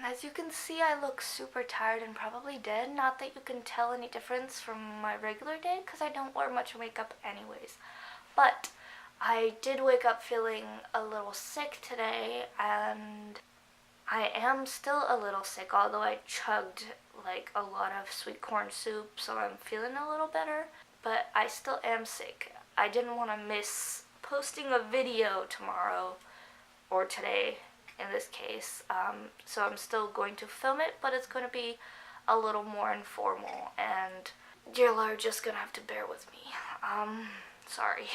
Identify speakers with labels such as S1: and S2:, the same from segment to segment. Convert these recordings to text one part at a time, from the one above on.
S1: As you can see, I look super tired and probably dead. Not that you can tell any difference from my regular day, because I don't wear much makeup anyways. But I did wake up feeling a little sick today, and I am still a little sick, although I chugged like a lot of sweet corn soup, so I'm feeling a little better. But I still am sick. I didn't want to miss posting a video tomorrow, or today in this case, so I'm still going to film it, but it's going to be a little more informal, and y'all are just gonna have to bear with me. Sorry.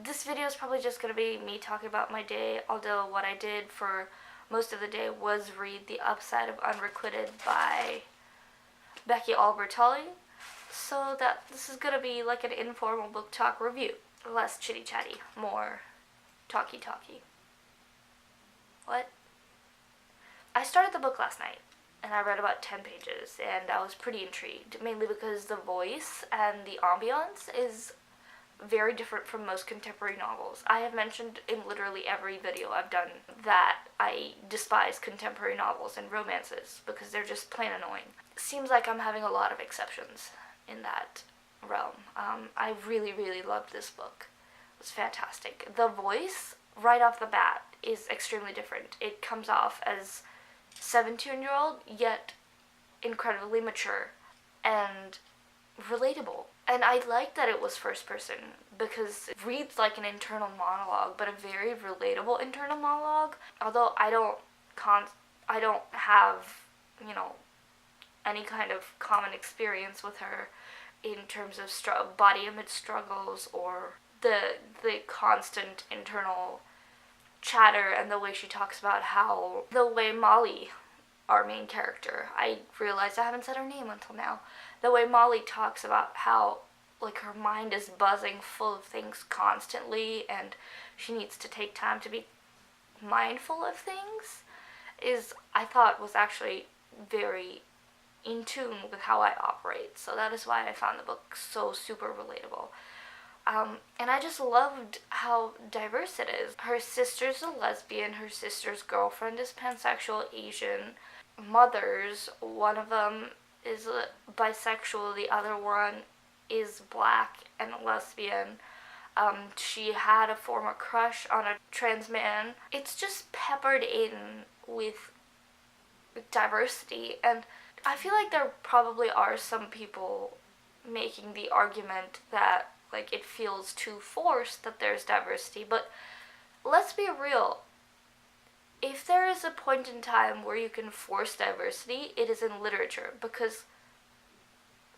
S1: This video is probably just going to be me talking about my day, although what I did for most of the day was read The Upside of Unrequited by Becky Albertalli, so that this is going to be like an informal book talk review. Less chitty chatty, more talky. What? I started the book last night, and I read about 10 pages, and I was pretty intrigued, mainly because the voice and the ambiance is very different from most contemporary novels. I have mentioned in literally every video I've done that I despise contemporary novels and romances because they're just plain annoying. Seems like I'm having a lot of exceptions in that realm. I really loved this book. It was fantastic. The voice, right off the bat, is extremely different. It comes off as 17-year-old, yet incredibly mature and relatable. And I like that it was first person because it reads like an internal monologue, but a very relatable internal monologue. Although I don't have, any kind of common experience with her in terms of body image struggles or the constant internal chatter and the way she talks about how the way Molly, our main character, I realized I haven't said her name until now, the way Molly talks about how like her mind is buzzing full of things constantly and she needs to take time to be mindful of things I thought was actually very in tune with how I operate. So that is why I found the book so super relatable. And I just loved how diverse it is. Her sister's a lesbian, her sister's girlfriend is pansexual Asian, mothers, one of them is bisexual, the other one is black and a lesbian. She had a former crush on a trans man. It's just peppered in with diversity, and I feel like there probably are some people making the argument that like it feels too forced that there's diversity, but let's be real. If there is a point in time where you can force diversity, it is in literature, because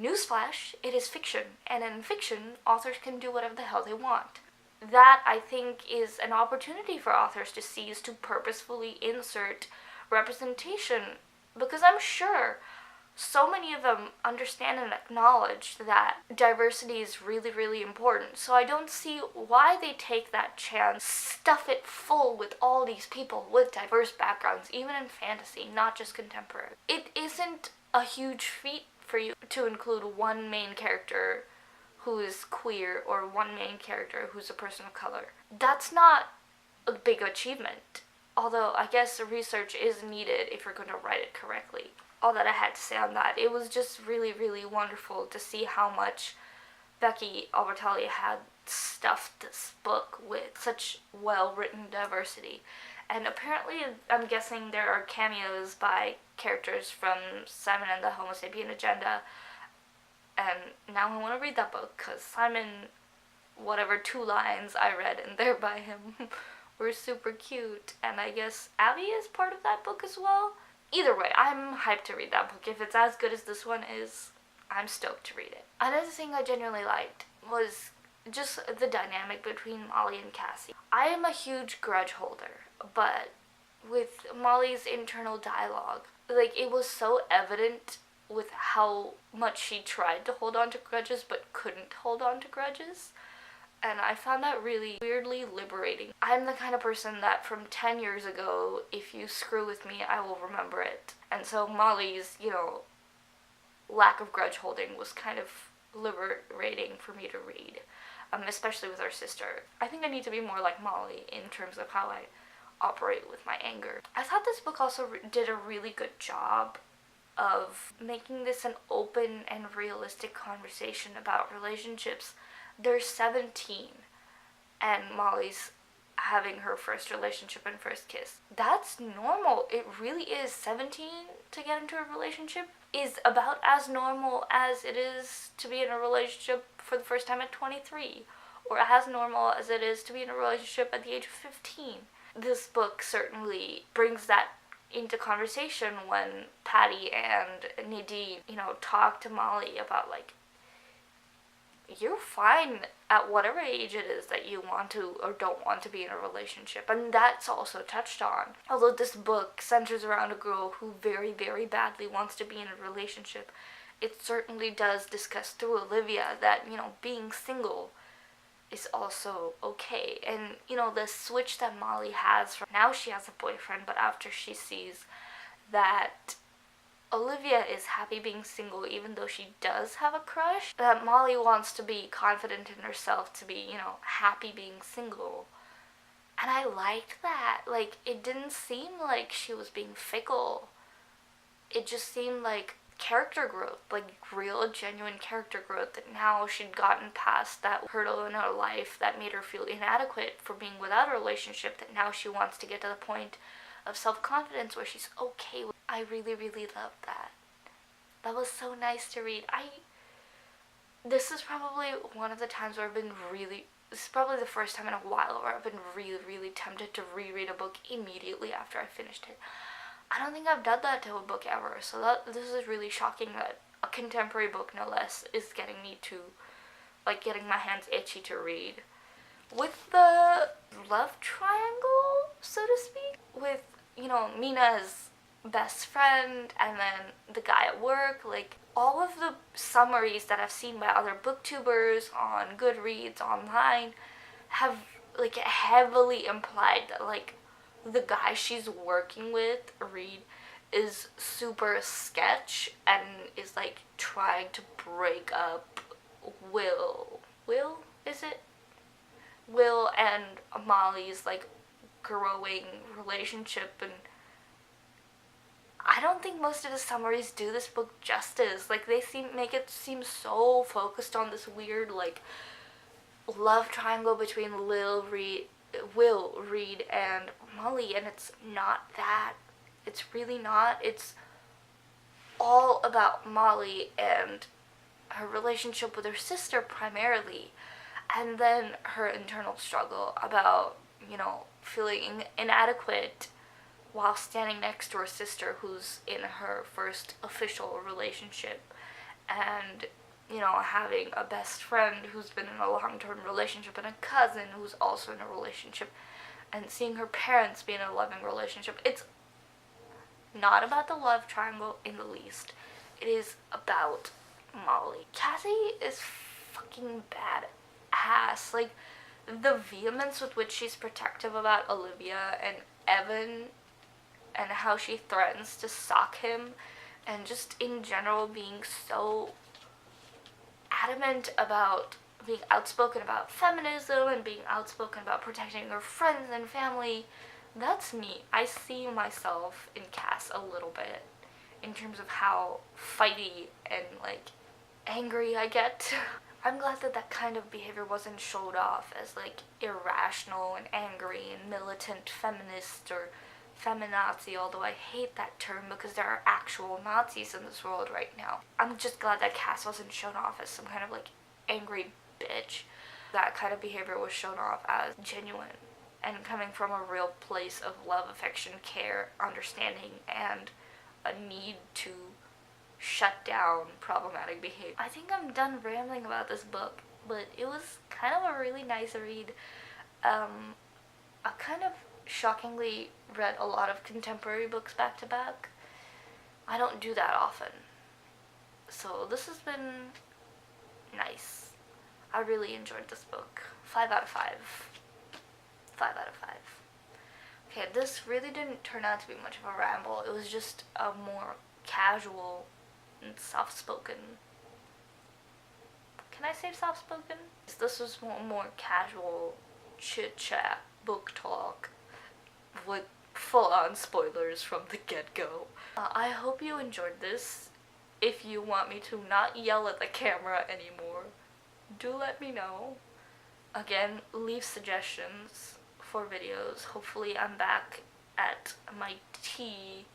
S1: newsflash, it is fiction, and in fiction, authors can do whatever the hell they want. That, I think, is an opportunity for authors to seize to purposefully insert representation, because I'm sure so many of them understand and acknowledge that diversity is really important. So I don't see why they take that chance, stuff it full with all these people with diverse backgrounds, even in fantasy, not just contemporary. It isn't a huge feat for you to include one main character who is queer or one main character who's a person of color. That's not a big achievement, although I guess research is needed if you're going to write it correctly. All that I had to say on that. It was just really wonderful to see how much Becky Albertalli had stuffed this book with such well-written diversity. And apparently, I'm guessing there are cameos by characters from Simon and the Homo Sapien Agenda. And now I want to read that book, because Simon, whatever 2 lines I read in there by him were super cute. And I guess Abby is part of that book as well. Either way, I'm hyped to read that book. If it's as good as this one is, I'm stoked to read it. Another thing I genuinely liked was just the dynamic between Molly and Cassie. I am a huge grudge holder, but with Molly's internal dialogue, like, it was so evident with how much she tried to hold on to grudges but couldn't hold on to grudges. And I found that really weirdly liberating. I'm the kind of person that from 10 years ago, if you screw with me, I will remember it. And so Molly's, lack of grudge holding was kind of liberating for me to read, especially with our sister. I think I need to be more like Molly in terms of how I operate with my anger. I thought this book also did a really good job of making this an open and realistic conversation about relationships. They're 17 and Molly's having her first relationship and first kiss. That's normal. It really is. 17 to get into a relationship is about as normal as it is to be in a relationship for the first time at 23, or as normal as it is to be in a relationship at the age of 15. This book certainly brings that into conversation when Patty and Nadine, talk to Molly about, like, you're fine at whatever age it is that you want to or don't want to be in a relationship. And that's also touched on. Although this book centers around a girl who very, very badly wants to be in a relationship, it certainly does discuss through Olivia that, being single is also okay. And, the switch that Molly has from now she has a boyfriend, but after she sees that Olivia is happy being single even though she does have a crush, that Molly wants to be confident in herself to be, happy being single. And I liked that. Like, it didn't seem like she was being fickle. It just seemed like character growth, like real, genuine character growth, that now she'd gotten past that hurdle in her life that made her feel inadequate for being without a relationship, that now she wants to get to the point of self-confidence where she's okay with. I really, really loved that. That was so nice to read. This is probably one of the times where this is probably the first time in a while where I've been really, really tempted to reread a book immediately after I finished it. I don't think I've done that to a book ever, so this is really shocking that a contemporary book, no less, is getting me to, getting my hands itchy to read. With the love triangle, so to speak, with, Mina's best friend and then the guy at work, all of the summaries that I've seen by other booktubers on Goodreads online have, heavily implied that, the guy she's working with, Reed, is super sketch and is, trying to break up Will, is it? Will and Molly's, growing relationship, and I don't think most of the summaries do this book justice. They make it seem so focused on this weird, love triangle between Will, Reed, and Molly, and it's not that. It's really not. It's all about Molly and her relationship with her sister primarily, and then her internal struggle about, feeling inadequate while standing next to her sister who's in her first official relationship, and, having a best friend who's been in a long-term relationship and a cousin who's also in a relationship, and seeing her parents be in a loving relationship. It's not about the love triangle in the least. It is about Molly. Cassie is fucking badass. The vehemence with which she's protective about Olivia and Evan, and how she threatens to sock him, and just in general being so adamant about being outspoken about feminism and being outspoken about protecting her friends and family. That's me. I see myself in Cass a little bit in terms of how fighty and angry I get. I'm glad that kind of behavior wasn't showed off as irrational and angry and militant feminist or feminazi, although I hate that term because there are actual Nazis in this world right now. I'm just glad that Cass wasn't shown off as some kind of angry bitch. That kind of behavior was shown off as genuine and coming from a real place of love, affection, care, understanding, and a need to shut down problematic behavior. I think I'm done rambling about this book, but it was kind of a really nice read. I kind of shockingly read a lot of contemporary books back to back. I don't do that often. So this has been nice. I really enjoyed this book. 5 out of 5. 5 out of 5. Okay, this really didn't turn out to be much of a ramble. It was just a more casual and soft-spoken. Can I say soft-spoken? This was more casual chit-chat, book talk with full-on spoilers from the get-go. I hope you enjoyed this. If you want me to not yell at the camera anymore, do let me know. Again, leave suggestions for videos. Hopefully I'm back at my tea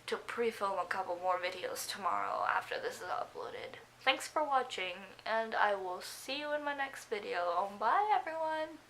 S1: to pre-film a couple more videos tomorrow after this is uploaded. Thanks for watching, and I will see you in my next video. Bye everyone!